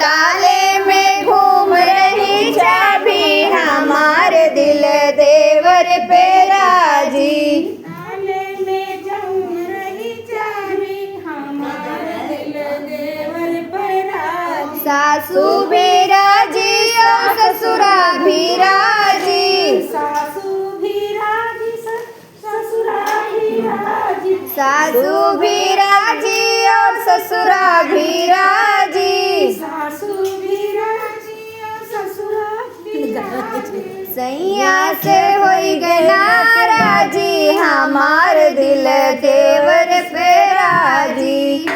ताले में घूम रही चाबी हमारे दिल देवर पे राजी। ताले में घूम रही चाबी हमारे दिल देवर पे राजी। सासू भी राजी और ससुरा भी राजी। सासू भी राजी ससुरा भी राजी। सासू भी राजी और ससुरा भी राजी। सासू भी राजी और ससुरा भी राजी। सैया से होई गना राजी हमार दिल देवर पे राजी।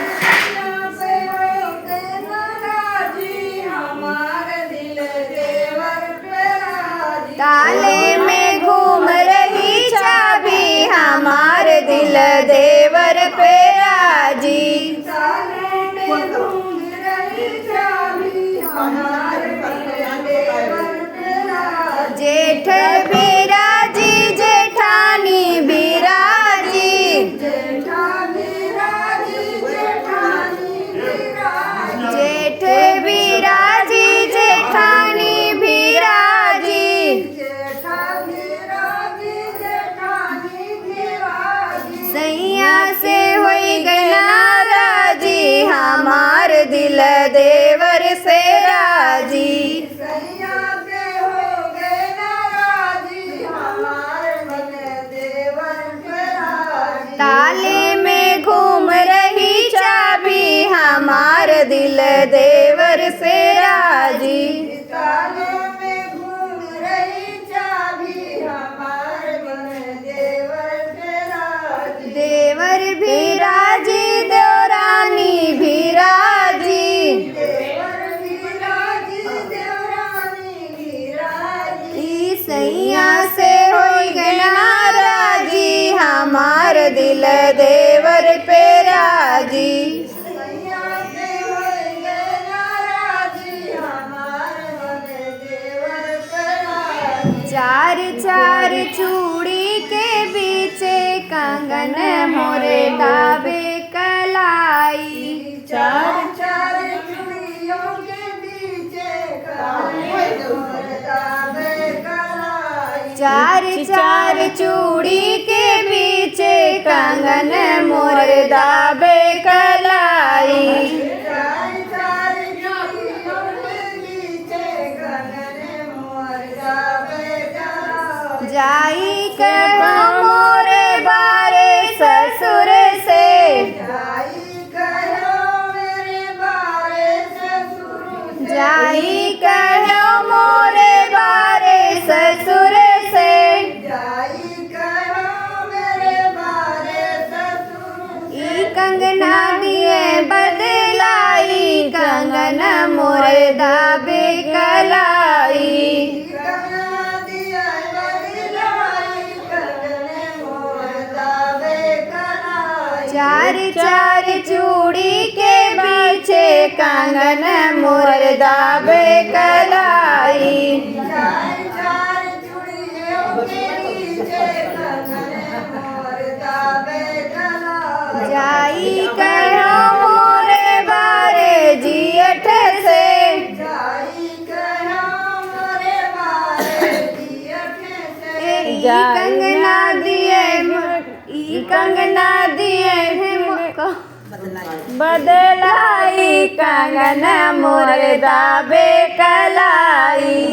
ताले में घूम रही चाबी हमारे दिल देवर पे राजी। ताले में घूम रही चाबी हमारे दिल देवर पे राजी। जेठ भी राजी जेठानी भी राजी। जेठानी राजी जेठानी भी राजी। जेठ भी राजी जेठानी भी राजी। जेठानी राजी जेठानी भी राजी। सैया से होई गना राजी हमार दिल देवर से राजी। सैया से हो गए नाराजी हमारे मन देवर पे राजी। ताले में घूम रही चाबी हमार दिल देवर से राजी। ताले में घूम रही चाबी हमारे मन देवर पे राजी। देवर भी राजी देवरानी भी राजी। देवर भी राजी देवरानी भी राजी। ई सैया से होई गना राजी हमार दिल देवर पे राजी। सैया से हो गए नाराजी हमारे मन देवर पे राजी। चार चार चूड़ी के बीचे कंगन मोरे दाबे कलाई। चार चार चूड़ियों के पीछे काले दावे कलाई। चार चार चूड़ी के बीचे कंगन मोरे दाबे कलाई। चार चार चूड़ियों के पीछे काले मोर दावे कलाई। जाई कहो मोरे बारे ससुर से। जाई कहो मेरे बारे ससुर। जाई कहो मोरे बारे ससुर से। जाई कहो मेरे बारे ससुर। ई कंगना दिए बदलाई कंगन मोरे दाबे कलाई। कंगना दिया बदलाई कंगने मोर दावे कलाई। चार चार चूड़ी के पीछे कंगन मोर दाबे कलाई। चार चार चूड़ियों के पीछे कंगने मोर दावे कलाई। जाई कहो मोरे बारे जियठ से। जाई कहो मोरे बारे जियठ से। ई कंगना दिए ई कंगना दिए हमको बदलाई कंगन मोर दाबे कलाई।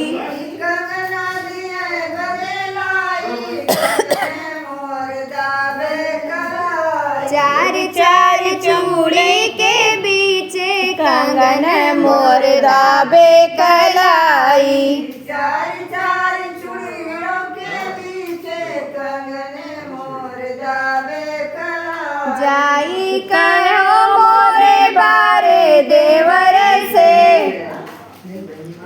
कंगना दिया बदलाई कंगने मोर दावे कलाई। चार चार चूड़ी के बीचे कंगन मोर दाबे कलाई। चार चार चूड़ियों के पीछे कंगने मोर दावे कलाई। जाई कहो मोरे बारे देवर से।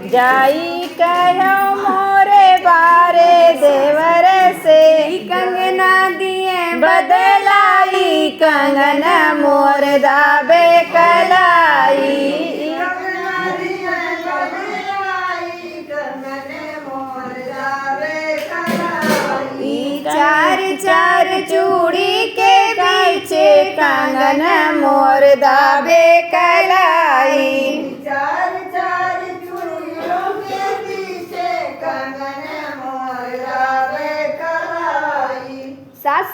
जाई कहो मोरे बारे देवर से। कंगना दिए बदलाई कंगन मोर दाबे कलाई। कंगना दिया बदलाई कंगने मोर दावे कलाई। ई चार चार चूड़ी के पीछे कंगन मोर दाबे कलाई।